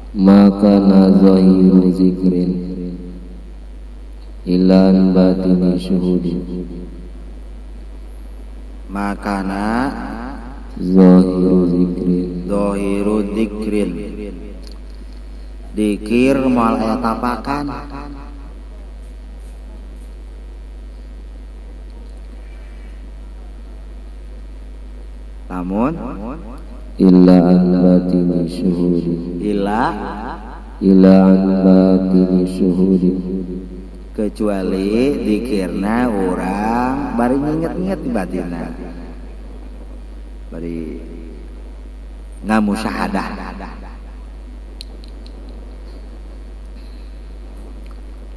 maka zahiru zikrin ilan batini syuhudi makana zahiru zikrin dikir moal aya tapakan namun illa an batini syuhudi ila an batini syuhudi kecuali dikirna orang bari nginget-nginget di batinna bari ngamusyahadah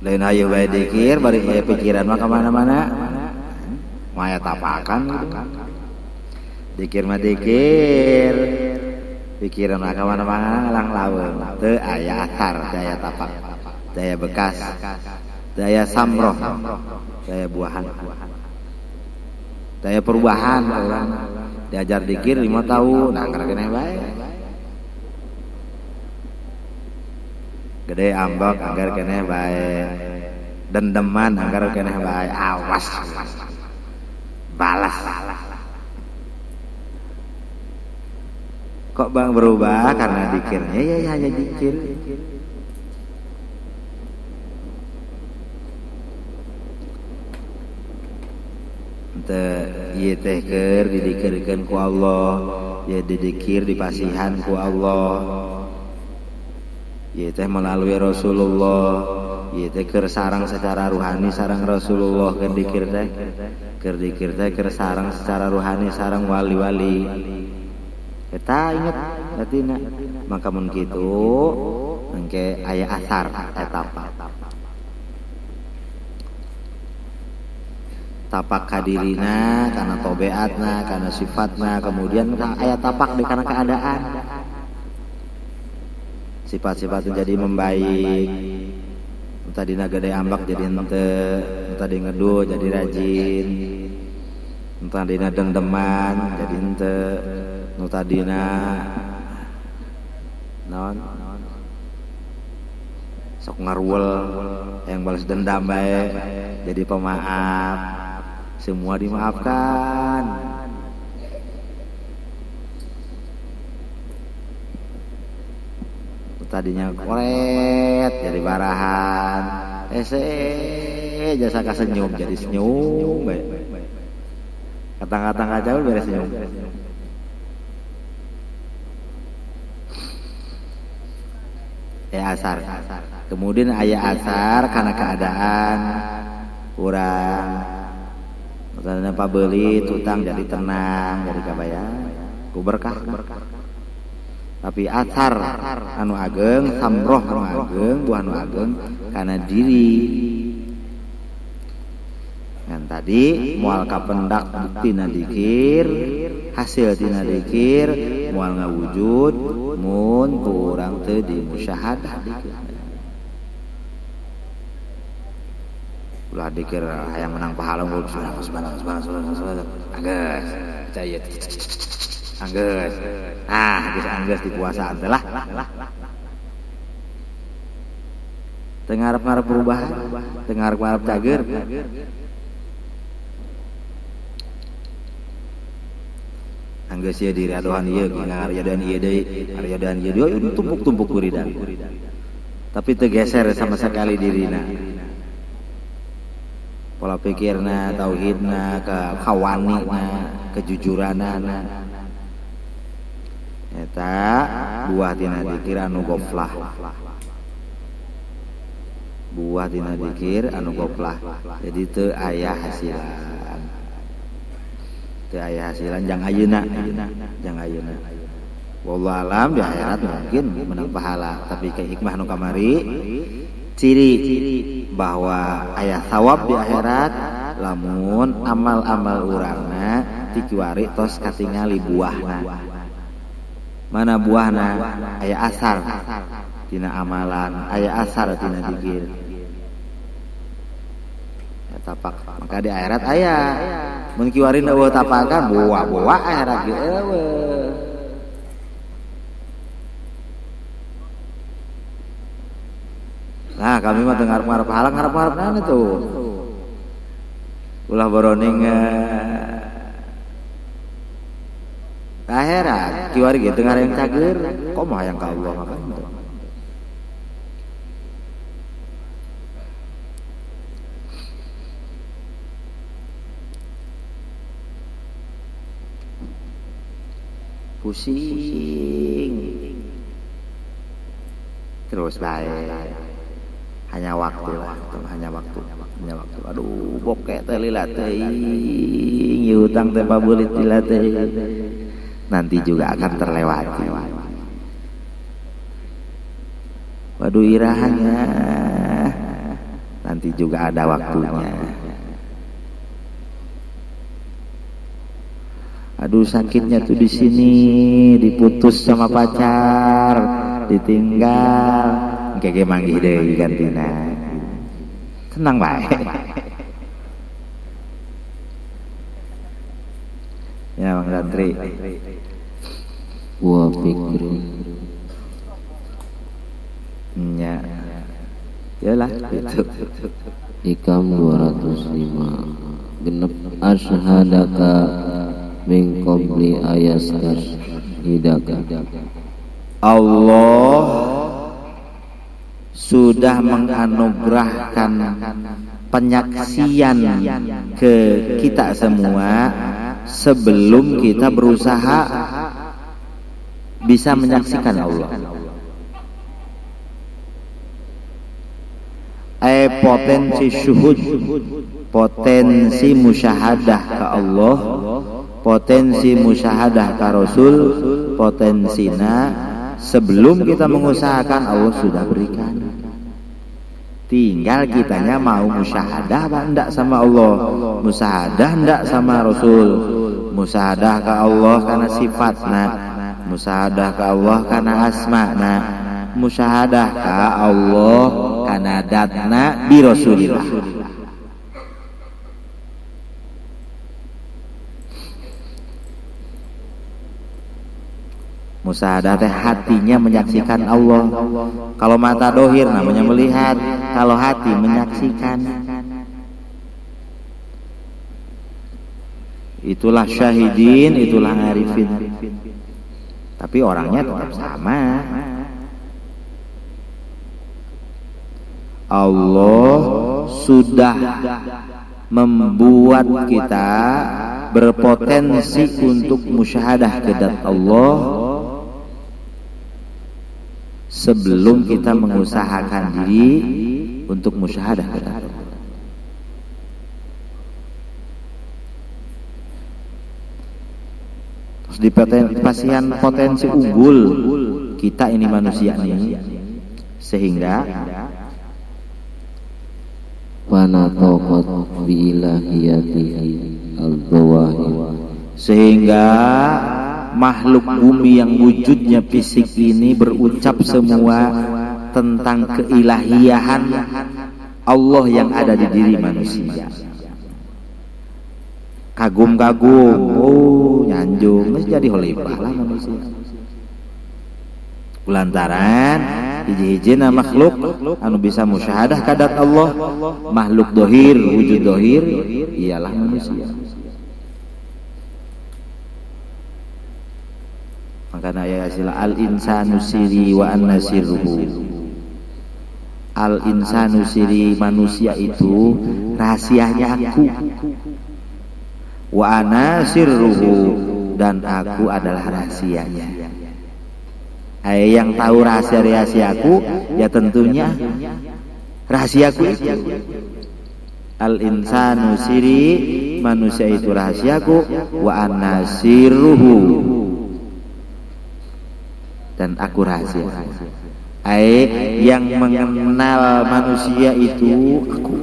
lain hayu bae dikir bari aya pikiran mah ka mana-mana maya tapakan gitu dikir mah dikir pikiran mah ka mana-mana ngalang laweung teu aya asar teu aya tapak teu aya bekas teu aya samroh teu aya buahan teu aya perubahan urang diajar dikir 5 tahun anggar keneh bae gede ambak anggar keneh bae dendeman anggar keneh bae awas balas kok bang berubah karena dikirnya ya hanya dikir ente ieu teh keur didikirkeun ku Allah ya didikir dipasihan ku Allah ieu teh melalui Rasulullah ieu teh keur sareng secara ruhani sareng Rasulullah keur dikir teh keur sareng secara ruhani sareng wali-wali eta inget batina maka mun kitu engke aya asar eta tapak kadirina kana tobeatna kana sifatna kemudian aya tapak di kana keadaan sifat-sifat jadi membaik tadina gede ambak jadi henteu tadi ngeduh jadi rajin tadina dendeman jadi henteu nu tadina naon sok ngaruwel yang balas dendam bae jadi pemaaf semua dimaafkan tadinya koret jadi barahan jasa kasenyum jadi senyum bae kata-kata ngajau beres senyum ya asar kemudian aya asar karena keadaan kurang misalnya pabeli tutang jadi tenang jadi kabayang ku berkah tapi asar anu ageng samroh anu ageng buah anu ageng karena diri kan tadi moal kapendak tina dikir hasil tina dikir moal ngawujud mun ku urang teu di musyahadah dikir ulah dikir hayang menang pahala unggul subhanallah anggeus caya anggeus geus anggeus di puasaan teh lah teu ngarep-ngarep perubahan teu ngarep-ngarep cager anggeus ieu diri adohan ieu ngariadan ieu deui ngariadan ieu deui tumpuk-tumpuk wiridan tapi teu geser sama sekali dirina pola pikirna tauhidna kawanina kejujuranana eta buah tina dikir anu goflah buah tina dikir anu goflah jadi teu aya hasilan jang ayeuna wallahu alam di akhirat mungkin menang pahala tapi ke hikmah nu kamari ciri bahwa aya thawab di akhirat lamun amal-amal urangna dikiwari tos katingali buahna mana buahna aya asar tina amalan aya asar tina dikir ya tapak maka di akhirat aya mun kiwarin eueuh tapakan buah-buah akhirat ge eueuh Nah, kami mah ngarep-ngarep halang, ngarep-ngarep nana tuh. Ulah boroning akhirat, kiwari gitu ngareng cager, kok mah yang ka Allah mah kan. Pusing terus baik, hanya waktu lah, hanya waktu. Aduh bokek teh lila teuing, utang teh pabulit lila teuing, nanti juga akan terlewati. Waduh irahnya, nanti juga ada waktunya. Aduh sakitnya tuh di sini, diputus sama pacar, ditinggal, kayak manggih deh gantina. Tenang baik. Ya Bang Santri. Wa fikri. Ya. Yalah gitu. Ikam 205. Genep asyhadaka min qabli ayaskar hidaka. Allah sudah menganugerahkan penyaksian ke kita semua sebelum kita berusaha bisa menyaksikan Allah. Potensi syuhud, potensi musyahadah ke Allah, potensi musyahadah ke Rasul, potensina sebelum kita mengusahakan Allah sudah berikan. Tinggal kitanya mau musyahadah apa enggak sama Allah, musyahadah enggak sama Rasul, musyahadah ke Allah karena sifatna, musyahadah ke Allah karena asma'na, musyahadah ke Allah karena datna bi Rasulillah. Musyahadah teh hatinya menyaksikan Allah. Kalau mata dohir namanya melihat, kalau hati menyaksikan. Itulah syahidin, itulah arifin. Tapi orangnya tetap sama. Allah sudah membuat kita berpotensi untuk musyahadah ke zat Allah sebelum kita mengusahakan diri untuk musyahadah ke zat Allah. Terus di potensi unggul kita ini manusia ini, sehingga fanataqat bi ilahiyatihi al-zawahir, sehingga makhluk bumi yang wujudnya fisik ini berucap semua tentang keilahiyahan Allah yang ada di diri manusia. Kagum-kagum, oh nyanjung, jadi khalifah lah manusia. Lantaran hiji-hijina makhluk anu bisa musyahadah kadat Allah, makhluk dohir, wujud dohir ialah manusia. Makanya ya sila al insanu siri wa anna sirruhu. Al insanu siri, manusia itu rahasianya aku. Wa ana sirruhu, dan aku adalah rahasianya. Yang tahu rahasia-rahasiaku ya tentunya rahasiaku itu. Al insanu siri, manusia itu rahasiaku, wa ana sirruhu, dan aku rahasia. Yang mengenal manusia itu aku,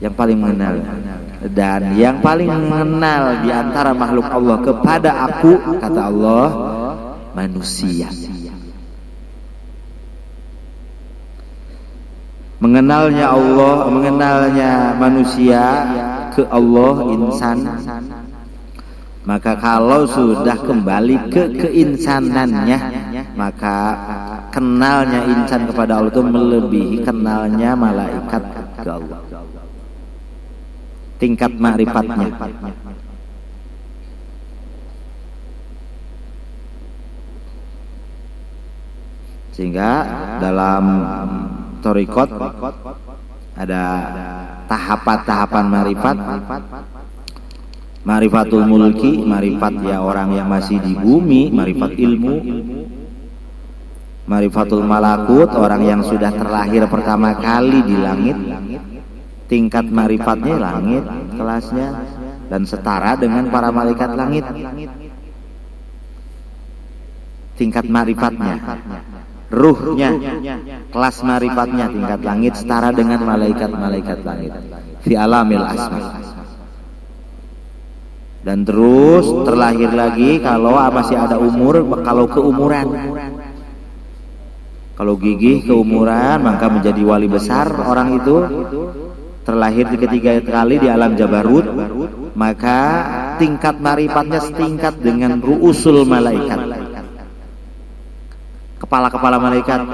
yang paling mengenal. Dan yang paling mengenal di antara makhluk Allah kepada aku, kata Allah, manusia. Mengenalnya Allah, mengenalnya manusia ke Allah, insan. Maka kalau sudah kembali ke keinsanannya, maka kenalnya insan kepada Allah itu melebihi kenalnya malaikat ke Allah. Tingkat ma'rifatnya. Sehingga dalam thariqat ada tahapan-tahapan ma'rifat. Ma'rifatul mulki, ma'rifat ya orang yang masih di bumi, ma'rifat ilmu. Ma'rifatul malakut, orang yang sudah terlahir pertama kali di langit. Tingkat ma'rifatnya langit kelasnya dan setara dengan para malaikat langit. Tingkat ma'rifatnya, ruhnya, kelas ma'rifatnya tingkat langit setara dengan malaikat-malaikat langit. Fi alamil asma. Dan terus terlahir lagi kalau masih ada umur, kalau keumuran. Kalau gigih keumuran maka menjadi wali besar orang itu. Terlahir di ketiga kali di alam Jabarut, maka tingkat ma'rifatnya setingkat dengan ru'usul malaikat. Kepala-kepala malaikat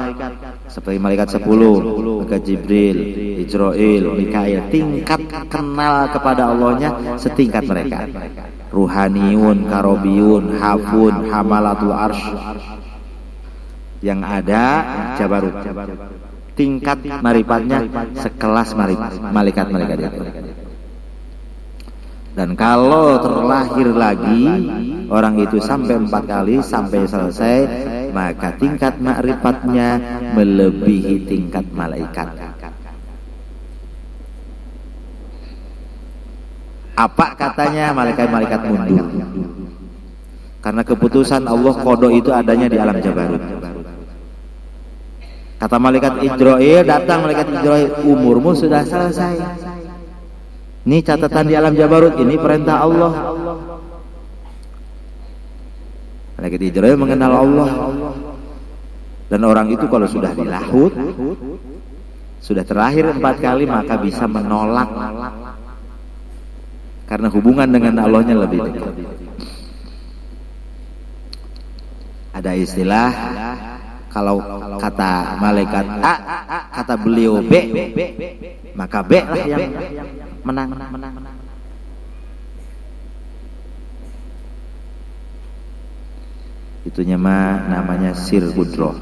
seperti malaikat 10, malaikat Jibril, Israil, Mikail, tingkat kenal kepada Allahnya setingkat mereka. Ruhaniyun, karobiyun, hafun, hamalatul arsh. Yang ada Jabarut. Tingkat ma'rifatnya sekelas malaikat-malaikat itu. Dan kalau terlahir lagi orang itu sampai 4 kali sampai selesai, maka tingkat ma'rifatnya melebihi tingkat malaikat. Apa katanya? Malaikat-malaikat mundur. Karena keputusan Allah qada itu adanya di alam Jabarut. Kata malaikat Israil, datang malaikat Israil, umurmu sudah selesai. Ini catatan di alam Jabarut, ini perintah Allah. Malaikat Israil mengenal Allah. Dan orang itu kalau sudah di lahut, sudah terlahir 4 kali, maka bisa menolak. Karena hubungan dengan Allahnya lebih dekat. Ada istilah, kalau kata malaikat A, kata beliau B, maka B lah yang menang. Itunya mah namanya sir qudroh.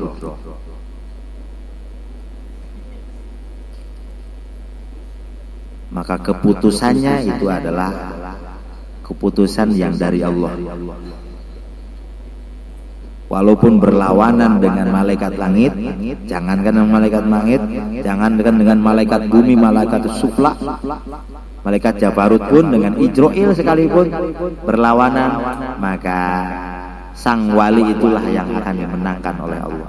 Maka keputusannya itu adalah keputusan yang dari Allah. Walaupun berlawanan dengan malaikat langit, jangankan dengan malaikat langit, jangankan dengan malaikat bumi, malaikat sufla, malaikat Jabarut pun dengan Israil sekalipun berlawanan, maka sang wali itulah yang akan dimenangkan oleh Allah.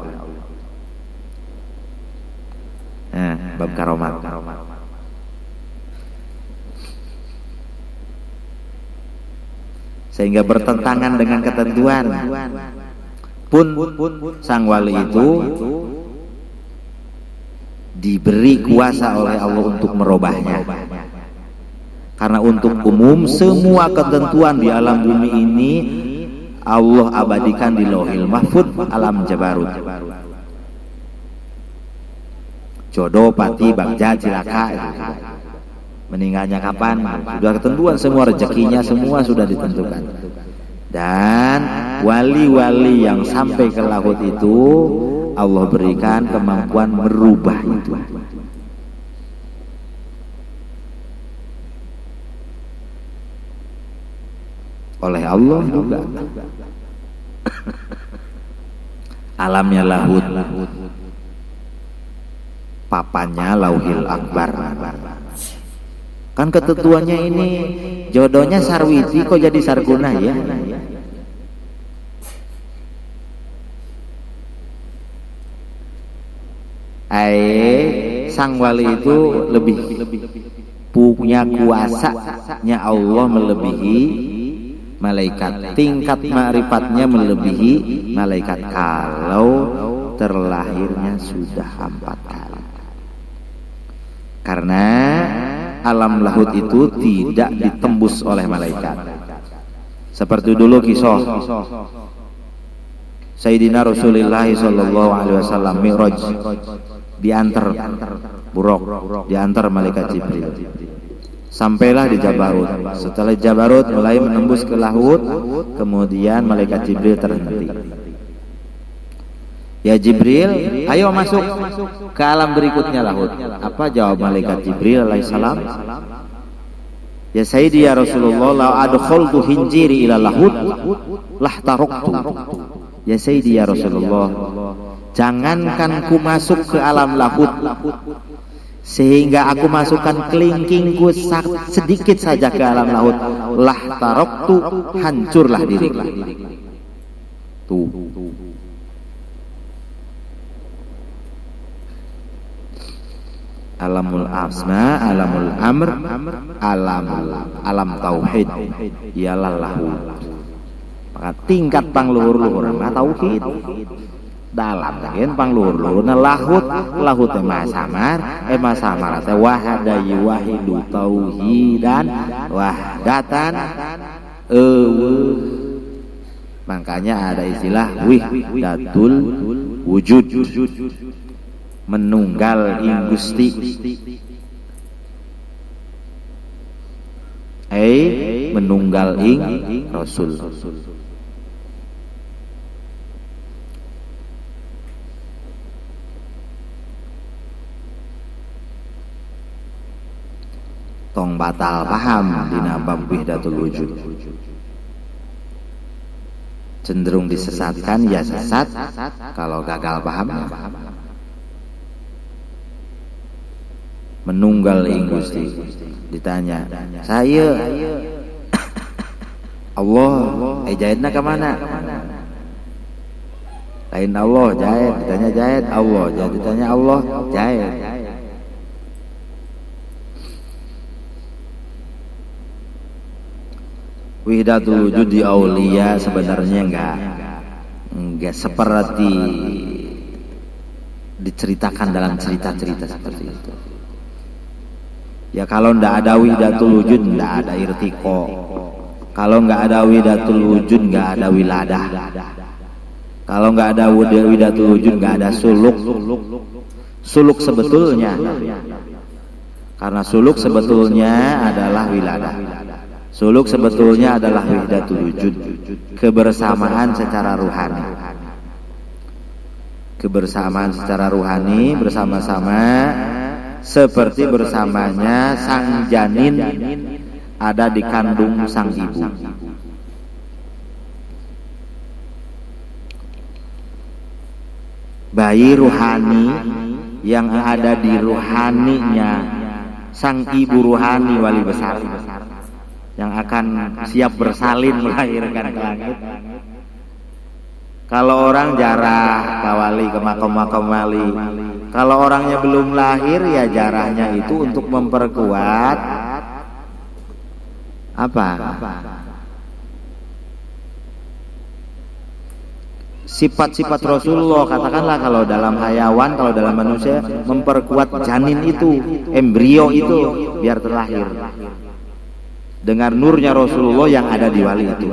Nah, bab karomat. Sehingga bertentangan dengan ketentuan. Pun sang wali itu diberi kuasa oleh Allah untuk merubahnya. Karena untuk umum semua ketentuan di alam bumi ini Allah abadikan di Lauhil Mahfuz alam Jabarut. Jodoh, pati, bagja, cilaka itu. Meninggalnya kapan? Sudah ketentuan semua, rezekinya semua sudah ditentukan. Dan wali-wali yang sampai ke lahut itu Allah berikan kemampuan merubah itu. Oleh Allah juga. Alamnya lahut, papanya Lauhil Akbar. Kan ketentuannya ini jodohnya Sarwiti kok jadi Sarguna ya? Sang wali itu lebih punya kuasanya Allah melebihi malaikat. Tingkat ma'rifatnya melebihi malaikat kalau terlahirnya sudah 4 kali. Karena alam lahut itu tidak ditembus oleh malaikat. Seperti dulu kisah Sayyidina Rasulullah sallallahu alaihi wasallam Mi'raj, diantar buruk, diantar malaikat Jibril. Sampailah di Jabarut. Setelah Jabarut mulai menembus ke Lahut, kemudian malaikat Jibril terhenti. Ya Jibril, ayo masuk ke alam berikutnya Lahut. Apa jawab malaikat Jibril alaihissalam? Ya Sayyidi ya Rasulullah, la adkhultu hinjiri ila Lahut lah taroktu. Ya Sayyidi ya Rasulullah, jangankan ku masuk ke alam Lahut, sehingga aku masukkan kelingkingku sedikit saja ke alam Lahut, lah taroktu, hancurlah diriku. Tuh. Alamul asma, alamul amr, alam tauhid ialah Lahut. Maka tingkat pangluhur-luhur mah tauhid. Dalam kan pangluhur-luhur na Lahut mah samar, samar teh wahada yuwahidu tauhidan wahdatan makanya ada istilah wihdatul wujud, menunggal ing Gusti, menunggal ing Rasul. Tong batal paham dina bab wihdatul wujud, cenderung disesatkan ya sesat, kalau gagal paham ya menunggal ing Gusti. Ditanya, saya Allah, jahitna ke mana? Lain Allah jahit, ditanya jahit Allah, ditanya Allah jahit. Wihdatul wujud di aulia sebenarnya enggak seperti diceritakan dalam cerita-cerita seperti itu. Ya kalau ndak ada wihdatul wujud ndak ada irtiqo. Kalau nggak ada wihdatul wujud nggak ada wiladah. Kalau nggak ada wihdatul wujud nggak ada suluk. Suluk sebetulnya, karena suluk sebetulnya adalah wiladah. Suluk sebetulnya adalah wihdatul wujud, kebersamaan secara ruhani. Kebersamaan secara ruhani, bersama-sama seperti bersamanya sang janin ada di kandung sang ibu. Bayi ruhani yang ada di ruhaninya sang ibu ruhani wali besar yang akan siap bersalin melahirkan ke langit. Kalau orang jarah kawali ke makam wali, kalau orangnya belum lahir ya jarahnya itu untuk memperkuat apa? Sifat-sifat Rasulullah. Katakanlah kalau dalam hayawan, kalau dalam manusia, memperkuat janin itu, embrio itu biar terlahir dengan nurnya Rasulullah yang ada di wali itu.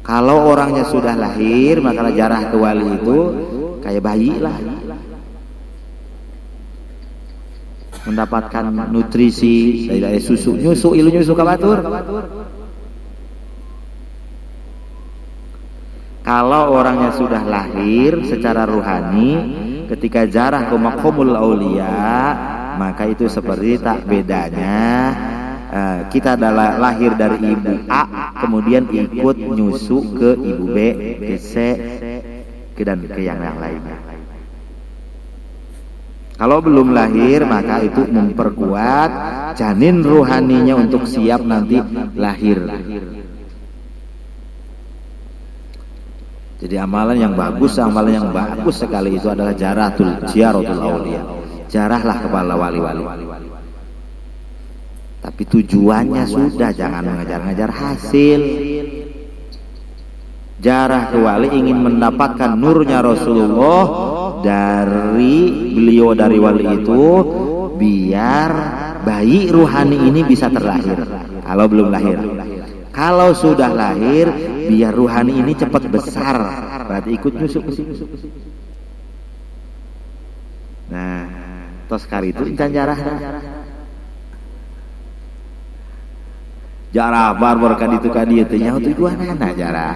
Kalau orangnya sudah lahir, maka jarah ke wali itu kayak bayi lah, mendapatkan nutrisi dari susu, nyusu kabatur. Kalau orangnya sudah lahir secara ruhani, ketika jarah ke maqamul aulia, maka itu seperti tak bedanya kita adalah lahir dari ibu A, kemudian ikut nyusu ke ibu B, ke C, dan ke yang lainnya. Kalau belum lahir, maka itu memperkuat janin ruhaninya untuk siap nanti lahir. Jadi amalan yang bagus sekali itu adalah jaratul aulia. Jarahlah kepada wali-wali. Tapi tujuannya sudah, jangan mengejar-ngejar hasil. Jarah ke wali ingin mendapatkan nurnya Rasulullah dari beliau, dari wali itu, biar bayi ruhani ini bisa terlahir. Kalau belum lahir, Kalau sudah lahir, biar ruhani ini cepat besar, berarti ikut nyusup ke sini. Nah, tos kari itu incan jarah. Jarah barbar kaditu kadieu teh nyaho tujuanana jarah.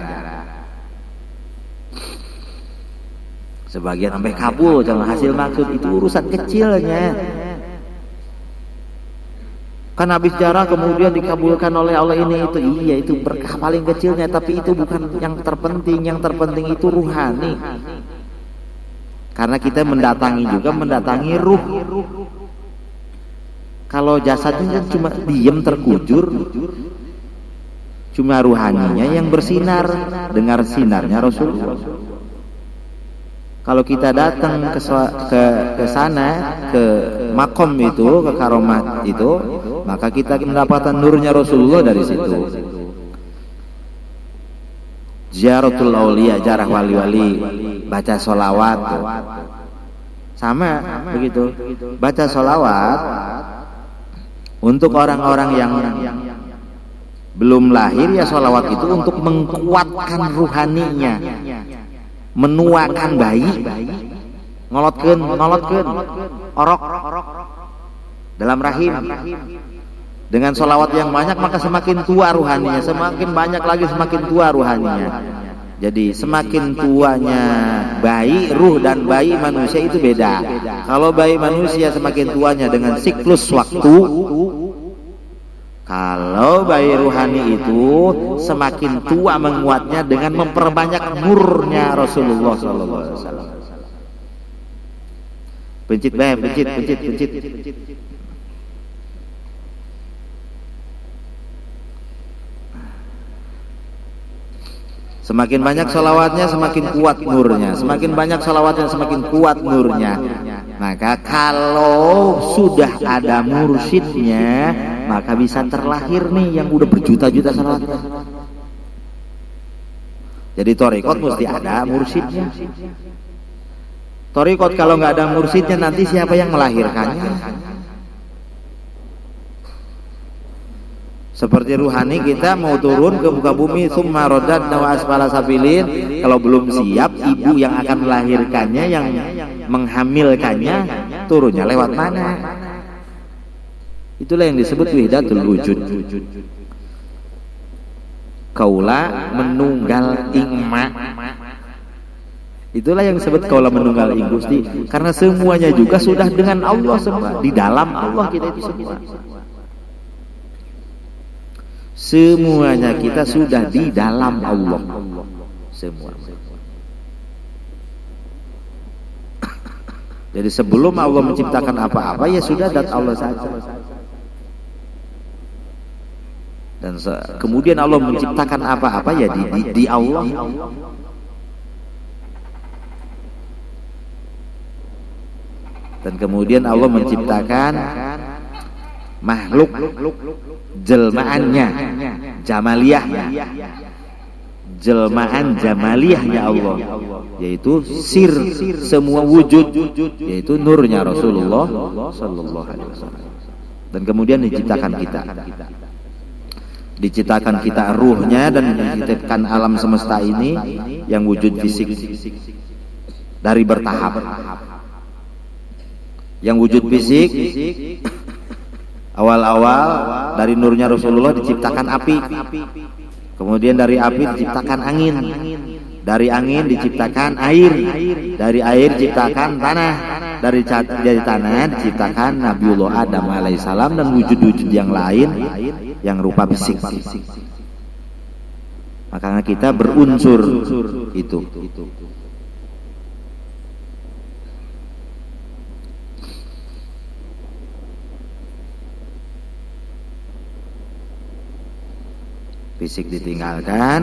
Sebagian sampai kabul jangan hasil maksud itu urusan kecilnya. Kan habis jarah kemudian dikabulkan oleh Allah ini itu, iya itu berkah paling kecilnya, tapi itu bukan yang terpenting. Yang terpenting itu ruhani. Karena kita mendatangi ruh. Kalau jasadnya kan cuma diem terkujur, cuma ruhaninya yang bersinar, dengar sinarnya Rasulullah. Kalau kita datang ke sana, ke makom itu, ke karomat itu, maka kita mendapatkan nurnya Rasulullah dari situ. Ziaratul aulia, jarah wali-wali, baca sholawat, sama begitu. Baca sholawat untuk orang-orang yang belum lahir, ya sholawat itu untuk menguatkan ruhaninya, menuakan bayi, ngolotkeun orok dalam rahim. Dengan sholawat yang banyak maka semakin tua ruhaninya, semakin banyak lagi semakin tua ruhaninya. Jadi semakin tuanya bayi, ruh dan bayi manusia itu beda. Kalau bayi manusia semakin tuanya dengan siklus waktu, kalau bayi ruhani itu semakin tua menguatnya dengan memperbanyak nurnya Rasulullah SAW. Pencit. Semakin banyak sholawatnya semakin kuat nurnya, semakin banyak sholawatnya semakin kuat nurnya. Maka kalau sudah ada mursyidnya, maka bisa terlahir nih yang udah berjuta-juta sholawatnya. Jadi thariqat mesti ada mursyidnya. Thariqat kalau nggak ada mursyidnya, nanti siapa yang melahirkannya? Seperti ruhani kita mau turun ke muka bumi, summa radadna wa asfala safilin. Kalau belum siap, ibu yang akan melahirkannya, yang menghamilkannya, turunnya lewat mana? Itulah yang disebut wahdatul wujud. Kaula menunggal ingma. Itulah yang disebut kaula menunggal ing Gusti, karena semuanya juga sudah dengan Allah semua, di dalam Allah kita itu semua. Semuanya kita sudah di dalam Allah semua. Jadi sebelum Allah menciptakan apa-apa, ya sudah dat Allah saja. Dan kemudian Allah menciptakan apa-apa, ya di Allah. Dan kemudian Allah menciptakan makhluk jelmaannya, jamaliyahnya, jelmaan jamaliyahnya Allah, yaitu sir semua wujud, yaitu nurnya Rasulullah Sallallahu Alaihi Wasallam. Dan kemudian diciptakan kita ruhnya, dan diciptakan alam semesta ini yang wujud fisik dari bertahap. Yang wujud fisik awal-awal dari nurnya Rasulullah diciptakan api, kemudian dari api diciptakan angin, dari angin diciptakan air, dari air diciptakan tanah, dari tanah diciptakan Nabiullah Adam alaihissalam dan wujud-wujud yang lain yang rupa fisik. Makanya kita berunsur itu. Fisik ditinggalkan,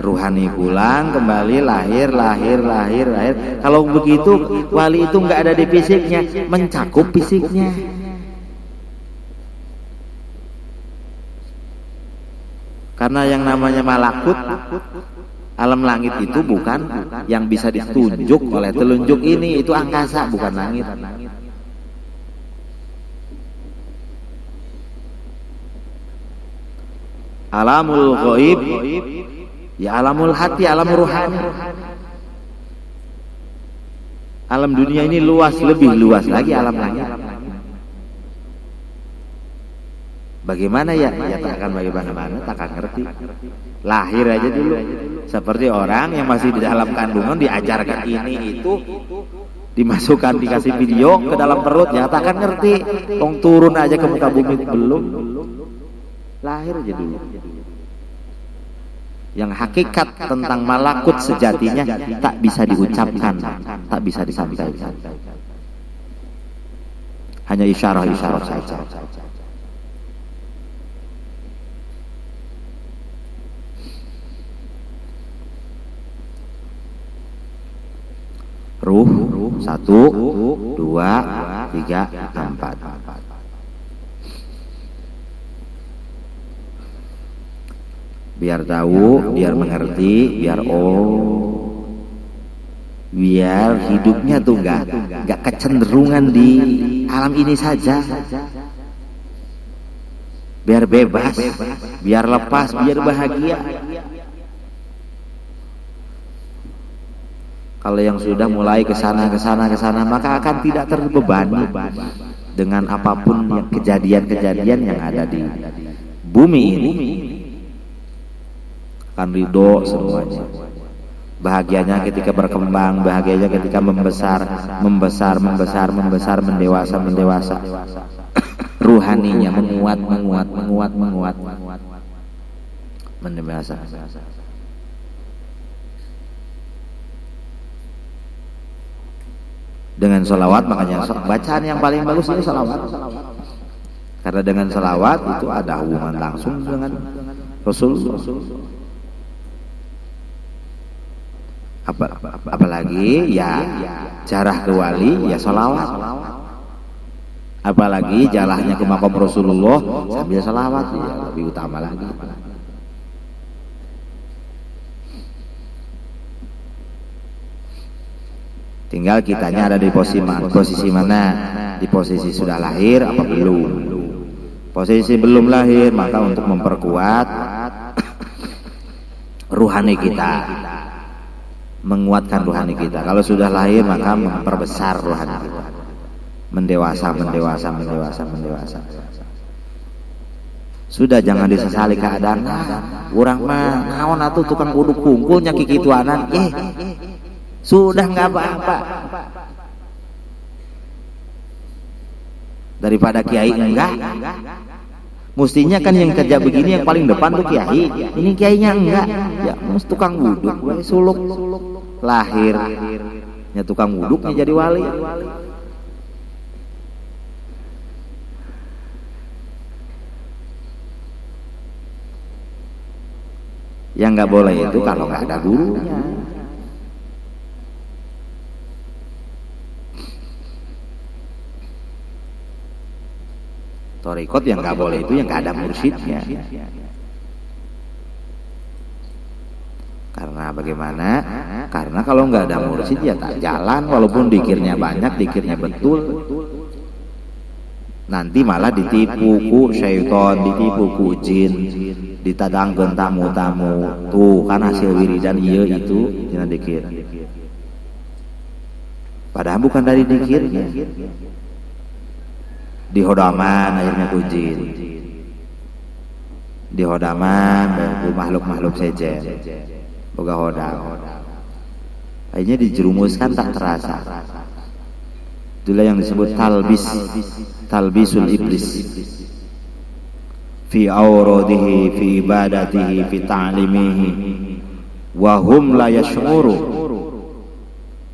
ruhani pulang, kembali lahir. Kalau begitu wali itu nggak ada di fisiknya, mencakup fisiknya. Karena yang namanya malakut, alam langit itu bukan yang bisa ditunjuk oleh telunjuk ini, itu angkasa bukan langit. Alamul ghaib ya alamul hati, alam ruhani. Alam dunia ini luas, lebih luas lagi alam langit. Bagaimana ya? Ya tak akan bagaimana, tak akan ngerti. Lahir aja dulu. Seperti orang yang masih di dalam kandungan diajarkan ini itu, dimasukkan dikasih video ke dalam perut, ya tak akan ngerti. Tong turun aja ke muka bumi belum. Lahir aja dulu. Yang hakikat tentang malakut sejatinya tak bisa diucapkan, tak bisa disampaikan. Hanya isyarah-isyarah saja. Ruh 1, 2, 3, 4. Biar tahu, biar mengerti, biar hidupnya tuh enggak kecenderungan di alam ini saja. Biar bebas, biar lepas, biar bahagia. Kalau yang sudah mulai ke sana, maka akan tidak terbebani dengan apapun yang kejadian-kejadian yang ada di bumi ini. Akan ridho semuanya. Bahagianya ketika berkembang, bahagianya ketika membesar, mendewasa. Ruhaninya menguat, mendewasa. Dengan sholawat, makanya bacaan yang paling bagus itu sholawat. Karena dengan sholawat itu ada hubungan langsung dengan Rasul. Apalagi ya jarah ke wali ya sholawat. Apalagi jarahnya ke makam Rasulullah sambil sholawat ya lebih utama lagi. Tinggal kitanya ada di posisi mana? Di posisi sudah lahir apa belum? Posisi belum lahir, maka untuk memperkuat ruhani kita, menguatkan ruhani kita. Kalau sudah lahir, maka memperbesar ruhani kita, mendewasa. Sudah, jangan disesali keadaan. Urang mah naon atuh tukang kudu kumpul nya kikituanan. Sudah nggak apa-apa. Daripada kiai enggak. Mestinya kan yang kerja begini yang paling depan tuh kiai. Ini kiainya enggak. Ya, mus tukang wuduk, suluk lahirnya tukang wuduknya jadi wali. Yang nggak boleh itu kalau nggak ada gurunya. Torikot yang nggak boleh itu yang nggak ada mursyidnya. Karena bagaimana? Karena kalau nggak ada mursyid ya tak jalan, walaupun dikirnya banyak, dikirnya betul. Nanti malah ditipu ku syaiton, ditipu ku jin, ditadangkeun tamu-tamu. Tuh kan hasil wiridan ieu itu jangan dikir. Padahal bukan dari dikirnya. Di hodaman akhirnya kujin, di hodaman makhluk-makhluk sejen boga hodam, akhirnya dijerumuskan tak terasa. Itulah yang disebut talbisul iblis fi auradihi, fi ibadatihi, fi ta'limihi wa hum la yash'uru.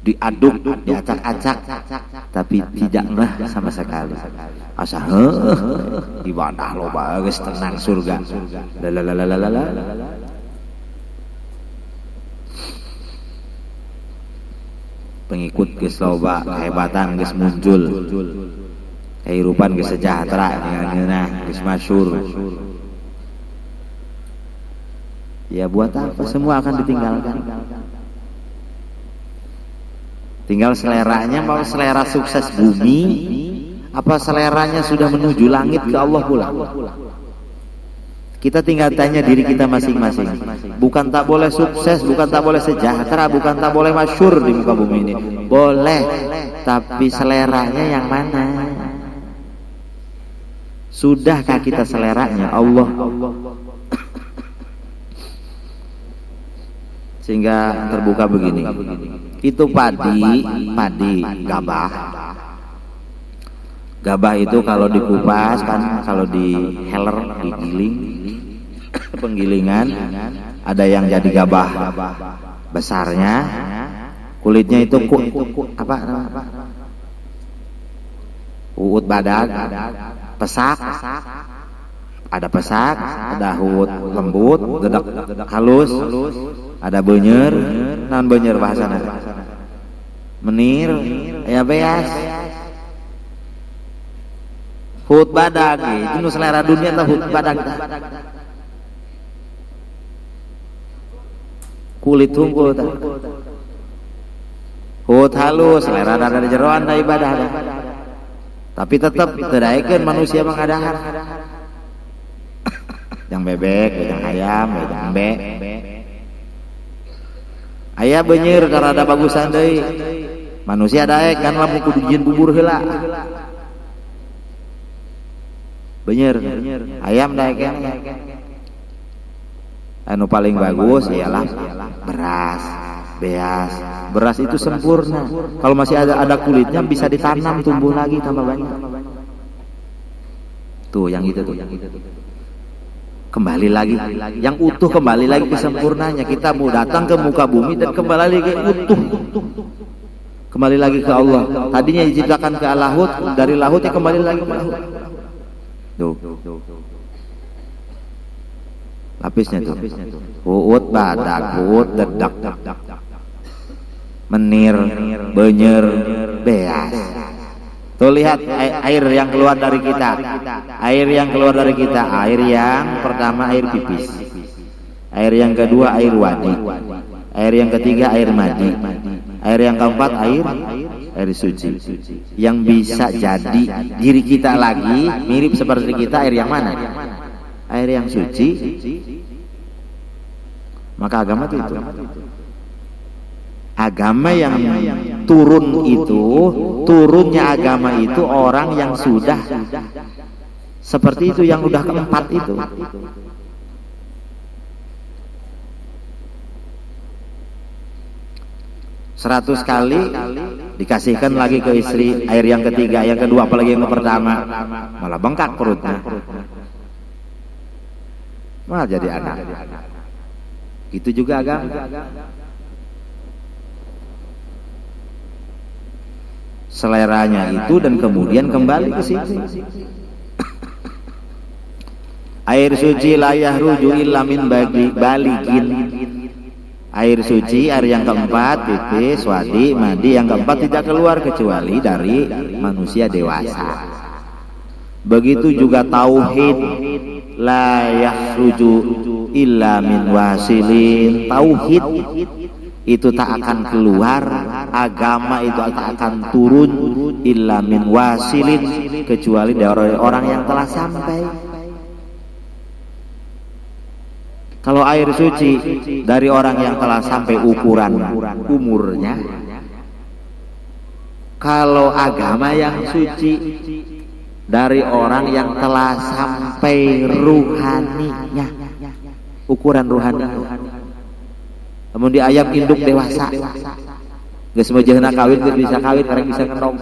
Diaduk, diacak-acak, tapi tidak ngeh sama sekali. Asa ibadah lo bagus, tenang surga. Lalalala. Pengikut geus loba, kehebatan geus muncul. Kehidupan geus sejahtera dengan geus masyhur. Ya buat apa? Semua akan ditinggalkan. Tinggal seleranya, mau selera sukses bumi, apa seleranya sudah menuju langit ke Allah pula. Kita tinggal tanya diri kita masing-masing. Bukan tak boleh sukses, bukan tak boleh sejahtera, bukan tak boleh masyhur di muka bumi ini. Boleh, tapi seleranya yang mana? Sudahkah kita seleranya Allah? Sehingga terbuka begini. Itu padi, gabah. Gabah itu kalau dikupas kan, kalau diheler, digiling, penggilingan, ada yang jadi gabah besarnya, kulitnya itu apa? Uut badak, pesak, ada pesak, ada uut lembut, dedak halus, ada benyer, non benyer bahasana, menir, ya beas. Hut badak, itu selera dunia atau hut badak? Kulit tungkul, hut halus, selera dari jeroan dari ibadah. Tapi tetap terakhir manusia mengadakan. Yang bebek, yang ayam, yang embe. Ayah benyir karena ada bagusan deui. Manusia daek kan lamun kudu jieun bubur heula. Benyir, ayam daek anu paling bagus ialah beras, beas. Beras itu sempurna. Kalau masih ada kulitnya bisa ditanam tumbuh lagi tambah banyak. Tuh yang itu tuh. Kembali lagi, yang utuh kembali lagi ke sempurnanya. Kita mau datang ke muka bumi dan kembali lagi utuh. Kembali lagi ke Allah. Tadinya diciptakan ke lahut, dari lahutnya kembali lagi ke lahut. Tuh. Lapisnya tuh. Uut badak, uut dedak, menir, benyer, beas. Tuh lihat air yang keluar dari kita. Air yang keluar dari kita. Air yang pertama air pipis. Air yang kedua air wadi. Air yang ketiga air madi. Air yang keempat air suci. Yang bisa jadi diri kita lagi mirip seperti kita, air yang mana? Air yang suci. Maka agama itu. Agama yang turun itu, turunnya agama itu orang yang sudah seperti itu, yang udah keempat itu. Seratus kali dikasihkan lagi ke istri air yang ketiga, yang kedua, apalagi yang pertama, malah bengkak perutnya, malah jadi anak. Itu juga agama. Seleranya itu dan kemudian kembali ke situ. Air suci la yahruju illa min baligin. Air suci, air yang keempat, pipis, wadi, madi, yang keempat tidak keluar kecuali dari manusia dewasa. Begitu juga tauhid, la yahruju illa min wasilin. Tauhid itu tak akan keluar, agama itu tak akan turun illa min wasilin, kecuali dari orang yang telah sampai. Kalau air suci dari orang yang telah sampai ukuran umurnya. Kalau agama yang suci dari orang yang telah sampai ruhaninya, ukuran ruhani. Namun di ayam induk dewasa, geus meujeunna kawin, geus bisa kawin, karek bisa ngendong.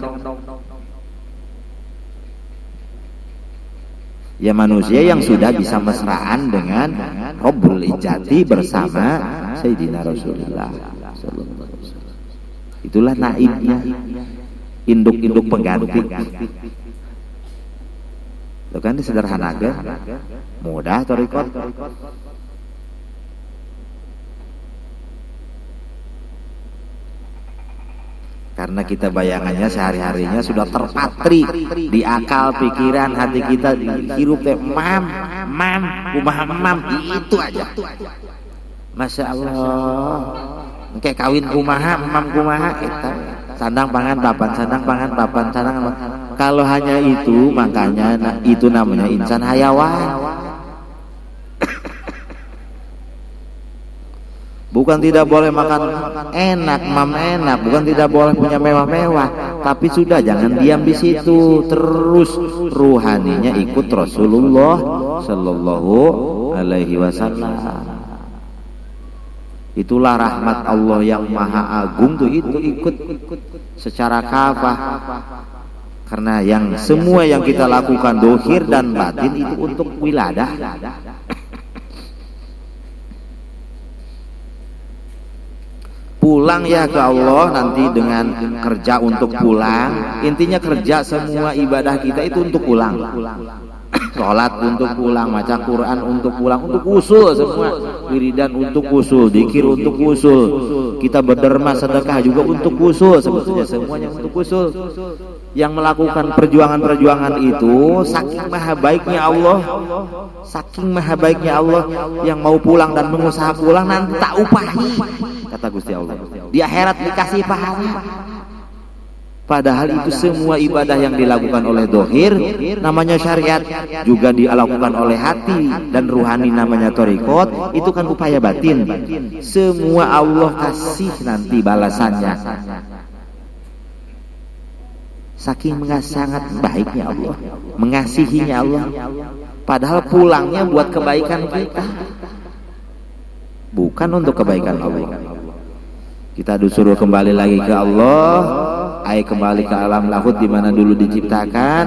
Ya manusia yang sudah bisa mesraan dengan Rabbul Izzati bersama Sayyidina Rasulullah. Itulah naibnya, induk-induk pengganti. Itu kan disederhanakan, mudah thariqat. Karena kita bayangannya sehari-harinya sudah terpatri di akal, pikiran, hati kita, hirup teh mam, itu aja. Masya Allah. Kayak kawin kumaha, mam kumaha, sandang pangan papan, sandang pangan papan, sandang. Kalau hanya itu, makanya itu namanya insan hayawan. Bukan tidak boleh makan enak, mam enak, bukan tidak boleh punya mewah-mewah, tapi sudah jangan diam di situ, terus ruhaninya ikut Rasulullah Sallallahu Alaihi Wasallam. Itulah rahmat Allah yang maha agung tuh, itu ikut secara kafah. Karena yang semua yang kita lakukan dohir dan batin itu untuk wiladah. Pulang ya ke Allah nanti dengan kerja untuk pulang. Intinya kerja semua ibadah kita itu untuk pulang. Sholat untuk pulang, baca Quran untuk pulang, untuk usul semua. Wiridan untuk usul, zikir untuk usul. Kita berderma sedekah juga untuk usul, sebetulnya semuanya untuk usul. Yang melakukan perjuangan-perjuangan itu saking maha baiknya Allah, saking maha baiknya Allah, yang mau pulang dan mengusaha pulang nanti tak upahi, kata Gusti Allah. Di akhirat dikasih pahala. Padahal itu semua ibadah yang dilakukan oleh dohir namanya syariat, juga dilakukan oleh hati dan ruhani namanya torikot, itu kan upaya batin. Semua Allah kasih nanti balasannya. Saking sangat baiknya Allah, mengasihinya Allah. Padahal pulangnya buat kebaikan kita, bukan untuk kebaikan Allah. Kita disuruh kembali lagi ke Allah, kembali ke alam lahut di mana dulu diciptakan,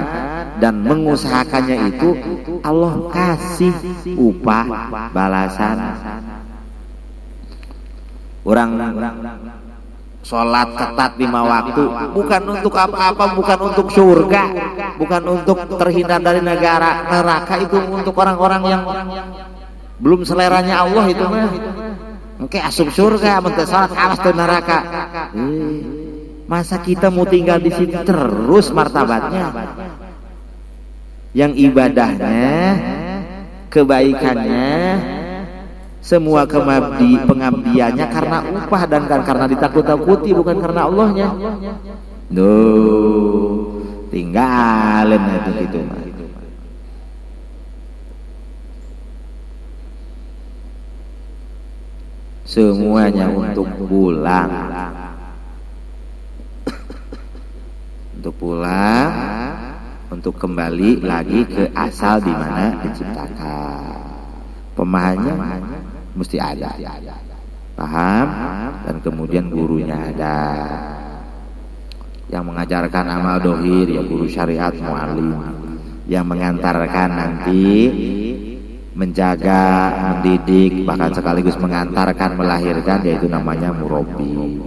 dan mengusahakannya itu Allah kasih upah balasan. Orang sholat ketat 5 waktu bukan untuk apa-apa, bukan untuk surga, bukan untuk terhindar dari neraka, itu untuk orang-orang yang belum seleranya Allah itu mah. Oke, asup surga, menteri sholat alas ke neraka. Masa kita mau tinggal di situ terus martabatnya? Yang ibadahnya, kebaikannya, semua pengabdiannya karena upah dan karena ditakut-takuti, bukan karena Allahnya. Duh, tinggalin itu gitu mah. Semuanya untuk pulang. Untuk pulang, untuk kembali lagi ke asal di mana diciptakan. Pemahamannya mesti ada, paham, dan kemudian gurunya ada. Yang mengajarkan amal dohir ya guru syariat, mu'alim. Yang mengantarkan nanti menjaga, mendidik, bahkan sekaligus mengantarkan, melahirkan, yaitu namanya murabbi.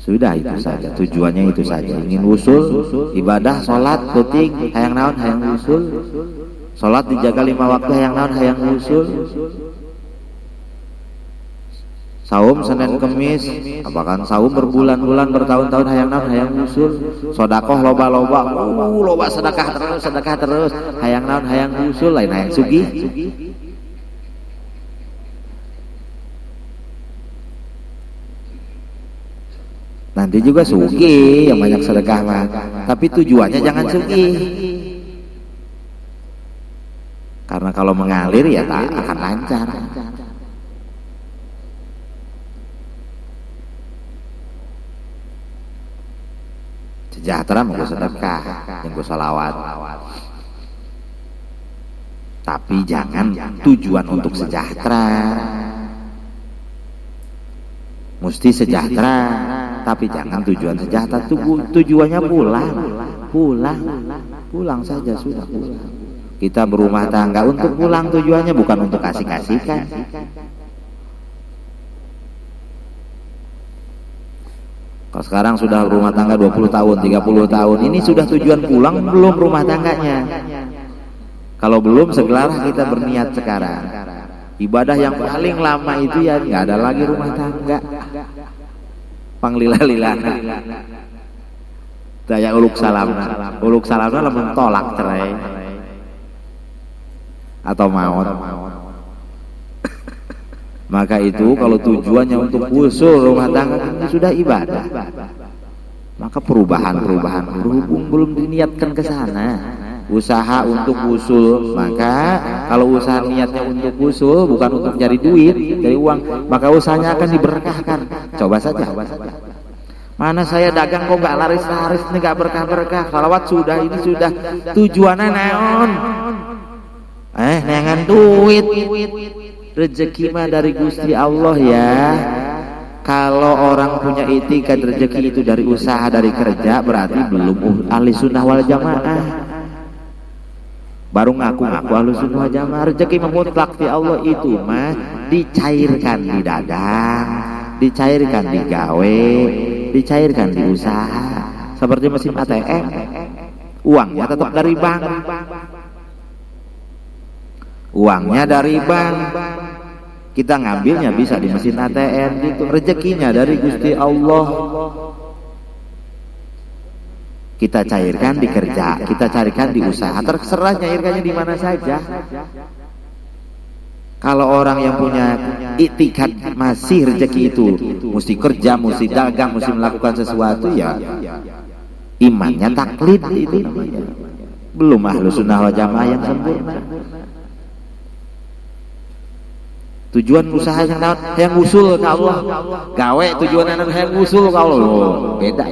Sudah itu saja, tujuannya itu saja. Ingin usul, ibadah, sholat, penting, hayang naon, hayang usul. Sholat dijaga 5 waktu, hayang naon, hayang usul. Saum Senin Kemis, apakah saum berbulan-bulan, bertahun-tahun, hayang naon, hayang usul. Sodakoh loba-loba, loba sedekah terus, hayang naon, hayang usul, lain hayang sugih. Nanti juga sugih yang banyak sedekah mah, tapi tujuannya jangan sugih. Karena kalau mengalir ya tak akan lancar. Sejahtera mau sedekah, yang salawat. Tapi jangan tujuan untuk sejahtera. Mesti sejahtera, tapi jangan tujuan sejahtera. Tujuannya pulang saja sudah pulang. Kita berumah tangga untuk pulang, tujuannya bukan untuk kasih-kasihkan. Kalau sekarang sudah berumah tangga 20 tahun, 30 tahun, ini sudah tujuan pulang belum rumah tangganya? Kalau belum, segeralah kita berniat sekarang. Ibadah yang paling lama itu ya nggak ada lagi rumah tangga. Panglila-lilana. Daya uluk salamna lamun tolak cerai atau maut. Maka itu kalau tujuannya untuk usul rumah tangga ini sudah ibadah, maka perubahan berhubung belum diniatkan ke sana, usaha untuk usul. Maka kalau usaha niatnya untuk usul, bukan untuk cari duit, cari uang, maka usahanya akan diberkahkan. Coba saja. Mana saya dagang kok nggak laris-laris, ini nggak berkah-berkah. Salawat sudah, ini sudah, tujuannya naon? Nengan duit. Rezeki mah dari Gusti Allah ya. Kalau orang punya itikad rezeki itu dari usaha, dari kerja, berarti belum ahli sunnah wal jamaah. Baru ngaku-ngaku ahli sunnah wal jamaah. Rezeki mutlak di Allah itu mah dicairkan di dagang, dicairkan di gawe, dicairkan di usaha. Seperti mesin ATM, uangnya tetap dari bank. Uangnya dari bank, kita ngambilnya bisa di mesin ATM gitu. Rezekinya dari Gusti Allah. Kita cairkan di kerja, kita carikan di usaha. Terserah nyairkannya di mana saja. Kalau orang yang punya itikad masih rezeki itu mesti kerja, mesti dagang, mesti melakukan sesuatu, ya imannya taklid itu namanya. Belum ahlu sunnah wal jamaah yang sempurna. Tujuan usaha yang usul ke Allah, gawe tujuan yang usul ke Allah, beda.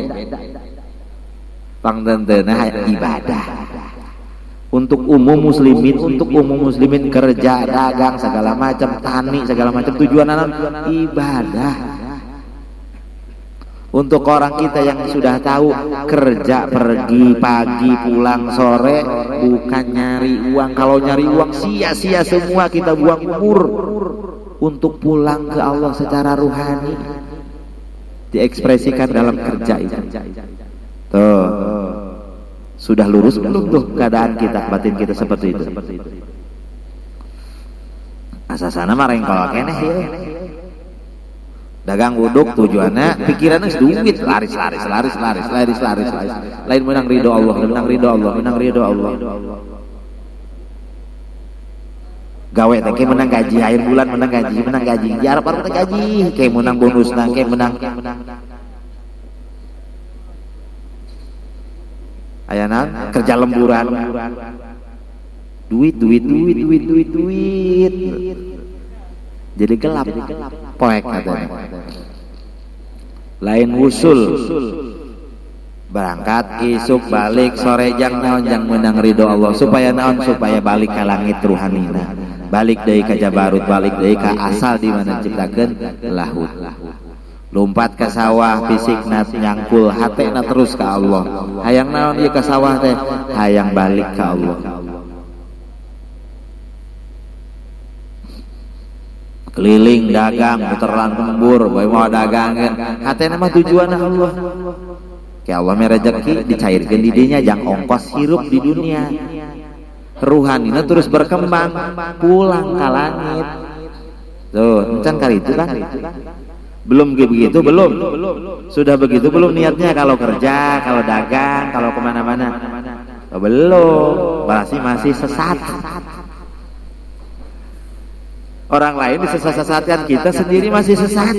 Pangdentena ibadah. Untuk umum muslimin kerja, dagang, segala macam, tani, segala macam, tujuan ibadah. Untuk orang kita yang sudah tahu kerja, pergi pagi, pulang sore, bukan nyari uang. Kalau nyari uang sia-sia semua, kita buang umur. Untuk pulang ke Allah secara ruhani diekspresikan dalam kerja itu. Tuh, sudah lurus belum tuh keadaan kita, batin kita seperti itu? Asasana mah rengkol keneh ya. Dagang uduk tujuannya pikirannya duit, laris. Lain menang ridho Allah. Gawe teh menang gaji akhir bulan, menang gaji diharap gaji kayak menang bonus, kayak menang ayana kerja lemburan, duit jadi gelap poek katanya. Lain usul berangkat isuk balik sore jang naon jang menang ridho Allah, supaya naon, supaya balik ke langit ruhanina, balik deui ka Jabarut, balik deui ka asal di mana ciptakeun lahut. Lompat ke sawah fisikna nyangkul hatena terus ka Allah. Hayang naon ieu ka sawah teh? Hayang balik ka Allah. Keliling dagang puteran lembur bae mau dagangeun, hatena mah tujuanna Allah. Kayak Allah mah rezeki dicairkeun di dinya jang ongkos hirup di dunia. Ruhanina terus berkembang, pulang ke langit. Tuh, encan kali itu kan? Belum begitu, belum. Sudah begitu belum niatnya kalau kerja, kalau dagang, kalau kemana-mana? Oh, belum, berarti masih sesat. Orang lain disesat-sesatkan, kita sendiri masih sesat.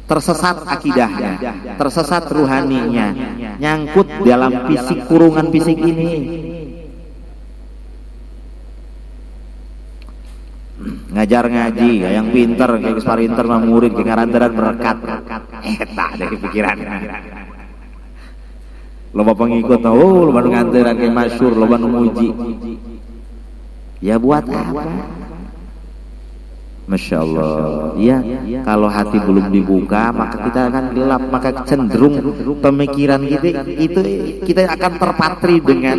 Tersesat akidahnya, tersesat ruhaninya, nyangkut dalam fisik, kurungan fisik ini. Ngajar ngaji, yang pinter, kayak parinter mah murid, kayak ngaranteran berkat. Tak ada kepikiran. Loba pengikut, loba nganteran kayak masyhur, loba muji. Ya buat apa? Masya Allah. Ya, kalau hati belum dibuka, maka kita akan gelap, maka cenderung pemikiran kita itu kita akan terpatri dengan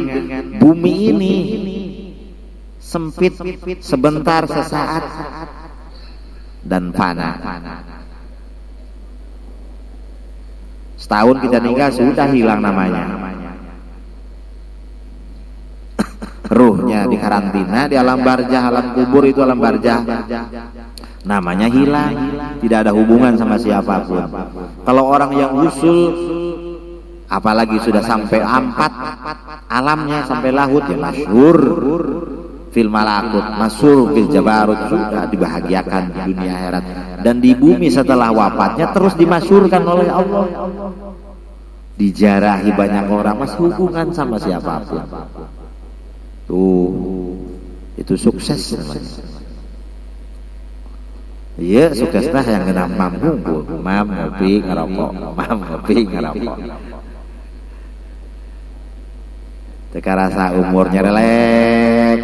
bumi ini, sempit, sebentar, sesaat, dan fana. Setahun kita nikah sudah hilang namanya. Ruhnya di karantina di alam barzah, alam kubur itu alam barzah, namanya hilang, tidak ada hubungan sama siapapun. Kalau orang yang usul, apalagi sudah sampai ampat alamnya, sampai lahut, ya masyhur fil malakut, masyhur fil jabarut, sudah dibahagiakan di dunia akhirat dan di bumi setelah wafatnya terus dimasyhurkan oleh Allah. dijarahi banyak orang, mas hubungan sama siapapun. Tuh, itu sukses namanya. Iya, sukseslah yang kena mampu, ngopi ngerokok, ngopi ngerokok. Teka rasa umurnya relek,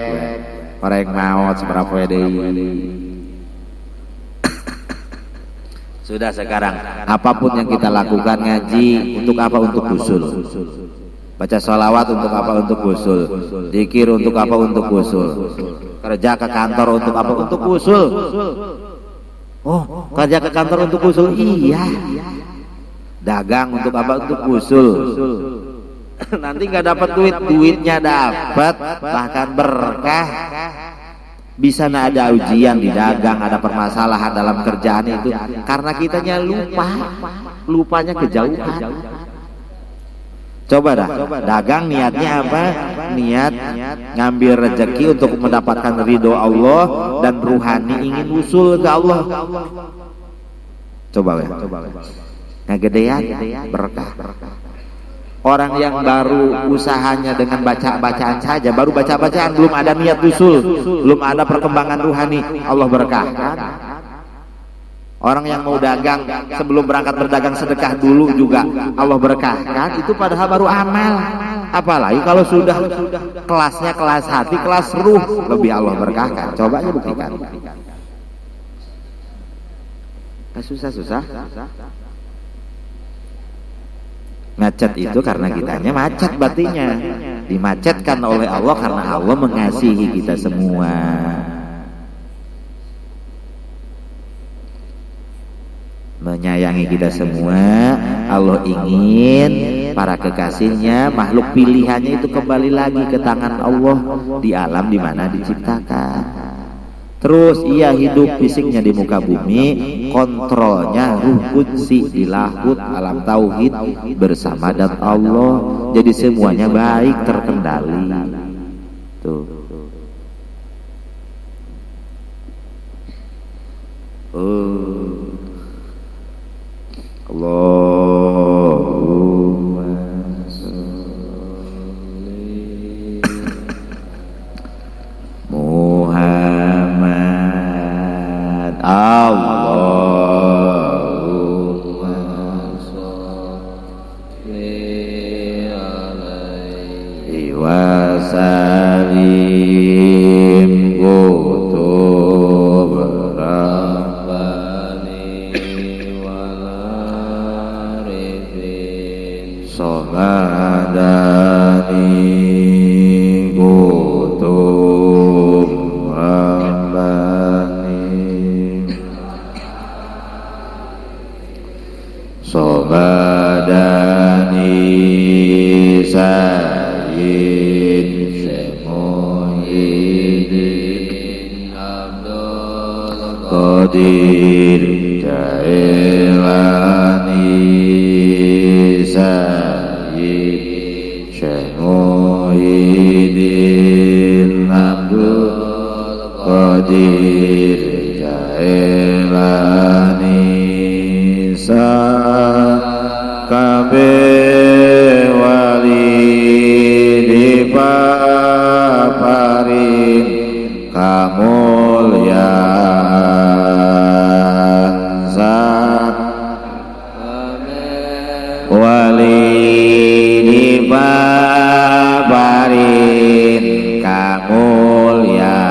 orang maut seberapa deui. Sudah sekarang, apapun yang kita lakukan, ngaji untuk apa? Untuk usul. Baca sholawat untuk apa? Untuk usul. Zikir untuk apa? Untuk usul. Kerja ke kantor untuk apa? Untuk usul. Oh, kerja ke kantor untuk usul? Iya. Dagang untuk apa? Untuk usul. Nanti nggak dapat duit, duitnya dapat, bahkan berkah. Bisa ada ujian di dagang, ada permasalahan dalam kerjaan itu karena kitanya lupanya kejauhan. Coba dah, dagang niatnya apa? Niat ngambil rezeki untuk mendapatkan ridho Allah dan ruhani ingin usul ke Allah. Coba ya, ngegedean berkah. Orang yang baru usahanya dengan baca-bacaan saja, baru baca-bacaan, belum ada niat usul, belum ada perkembangan ruhani, Allah berkahkan. Orang yang mau dagang, sebelum berangkat berdagang sedekah dulu juga Allah berkahkan, itu padahal baru amal. Apalagi kalau sudah kelasnya kelas hati, kelas ruh, lebih Allah berkahkan. Coba aja buktikan. Susah-susah. Macet itu karena kitanya macet batinnya, dimacetkan oleh Allah karena Allah mengasihi kita semua. Menyayangi kita semua. Allah ingin para kekasihnya, makhluk pilihannya itu kembali lagi ke tangan Allah di alam di mana diciptakan. Terus ia hidup fisiknya di muka bumi, kontrolnya ruh qudsi di lahut alam tauhid bersama dan Allah. Jadi semuanya baik, terkendali. Tuh. Allahumma sholli Muhammad. Allahumma sholli alaihi wasallim. Kutub Rabbani wal arifin Somadani. Kutub Rabbani Sobadani Sayyid Syekh Muhyiddin Abdul Qadir Jailani. Sayyid Syekh Muhyiddin Abdul Qadir Jailani. Kabeh wali dipaparing kamulyan. Wali dipaparing kamulyan.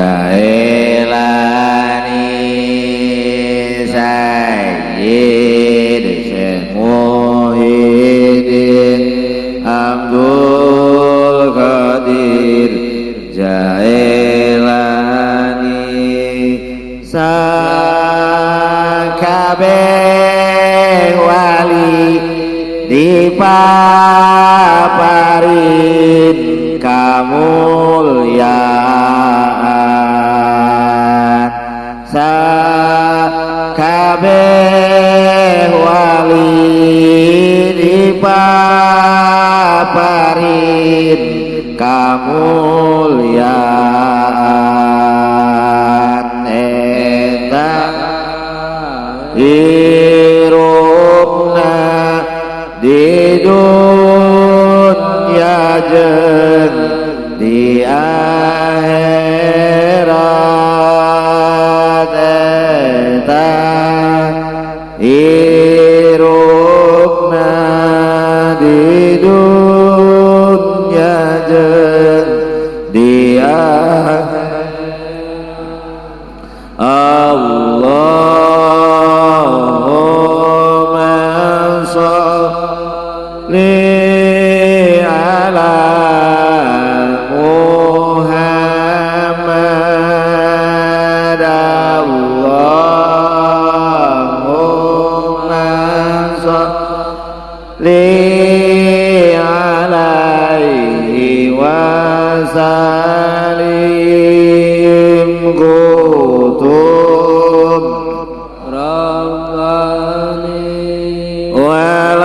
Jailani Sayyid Syekh Muhyiddin Abdul Qadir Jailani sakabeh wali dipaparin kamulyaan sakabeh wali dipaparin kamulyaan eta hirupna di dunya jeung di akhirat eta hirupna di dunya jeung di akhirat Allahumma sholli ala Muhammad Allahumma sholli alaihi wa sallim kutub Rabbani wal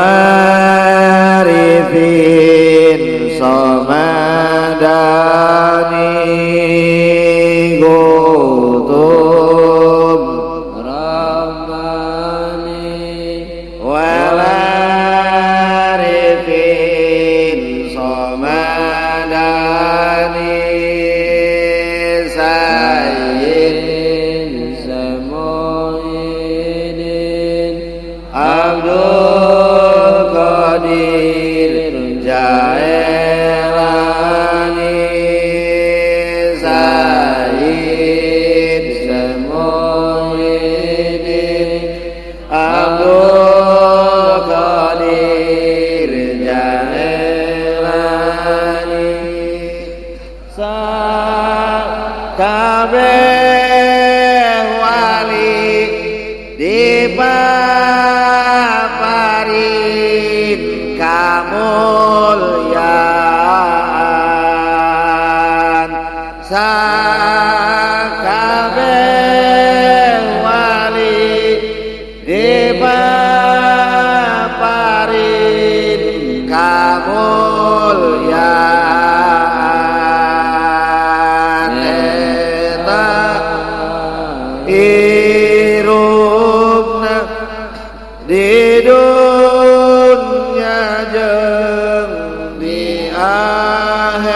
arifin samadani kutub Rabbani wal arifin samadani Sayyid Muhyiddin Abdul Qadir Jailani Sayyid Muhyiddin Abdul Qadir Jailani sakabeh wali dipaparin kamulyaan sakabeh wali dipaparin kamulyaan eta hirupna di dunya jeung di akhirat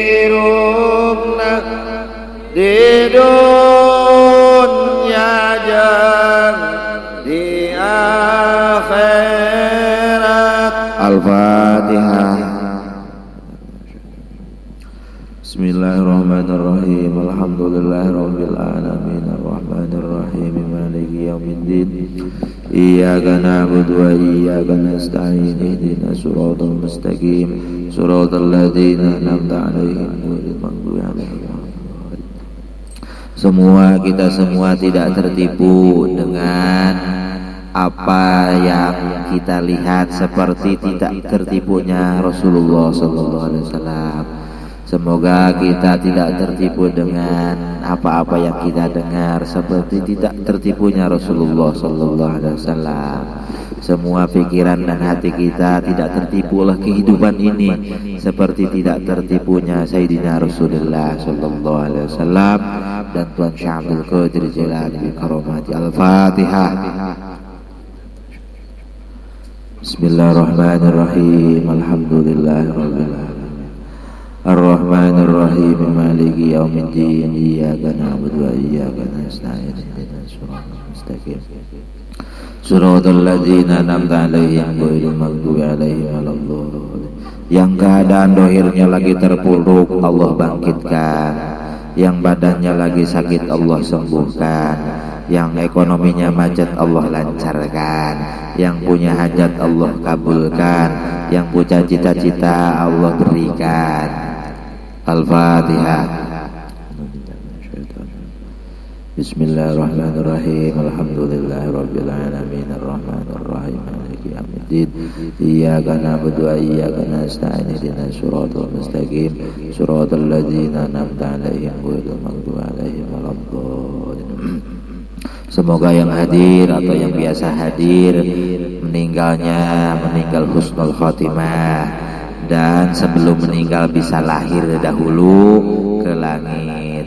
hirupna di dunya jeung di akhirat Al-Fatihah. Bismillahirrahmanirrahim. Alhamdulillahirabbil alamin arrahmanir rahim maliki yaumiddin. Iyyaka na'budu wa iyyaka nasta'in ihdinas siratal mustaqim siratal ladzina an'amta 'alaihim ghairil maghdubi 'alaihim. Kita semua tidak tertipu dengan apa yang kita lihat seperti tidak tertipunya Rasulullah sallallahu alaihi wasallam. Semoga kita tidak tertipu dengan apa-apa yang kita dengar seperti tidak tertipunya Rasulullah sallallahu alaihi wasallam. Semua pikiran dan hati kita tidak tertipu oleh kehidupan ini seperti tidak tertipunya Sayyidina Rasulullah sallallahu alaihi wasallam dan Tuan Syekh Abdul Qadir Jailani bi karamati. Al-Fatihah. Bismillahirrahmanirrahim. Alhamdulillahirabbil alamin. Ar-Rahmanir Rahim Maliki Yaumiddin Iyyaka na'budu wa iyyaka nasta'in ihdinas siratal mustaqim Shiratal ladzina an'amta 'alaihim ghairil maghdubi alaihim waladdallin. Yang keadaan dohirnya lagi terpuruk Allah bangkitkan, yang badannya lagi sakit Allah sembuhkan, yang ekonominya macet Allah lancarkan, yang punya hajat Allah kabulkan, yang punya cita-cita Allah berikan. Al-Fatihah. Bismillahirrahmanirrahim. Alhamdulillahirabbil alamin arrahmanir rahim maliki yaumiddin iyyaka na'budu wa iyyaka nasta'in ihdinas siratal mustaqim siratal ladzina an'amta 'alaihim ghairil maghdubi 'alaihim waladdallin. Semoga yang hadir atau yang biasa hadir meninggal husnul khotimah, dan sebelum meninggal bisa lahir dahulu ke langit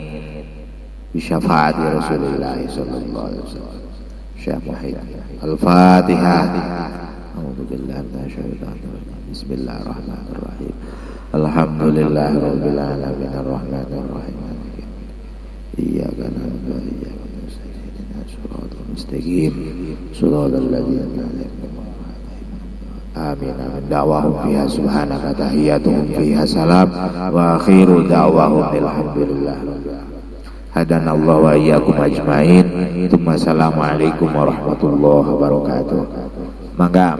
bisyafaati Rasulullah sallallahu alaihi wasallam. Syekh Muhammad. Al-Fatihah. A'udzu billahi minasyaitonir rajim. Bismillahirrahmanirrahim. Alhamdulillahirabbil alamin arrahmanir rahim. Iyyaka na'budu wa iyyaka nasta'in ihdinas siratal mustaqim siratal ladzina an'amta 'alaihim. Amin. Da'wahum fiha subhanaka tahiyyatuhum fiha salam wa akhiru da'wahum alhamdulillah. Hadanallahu wa iyyakum ajmain. Assalamualaikum warahmatullahi wabarakatuh. Mangga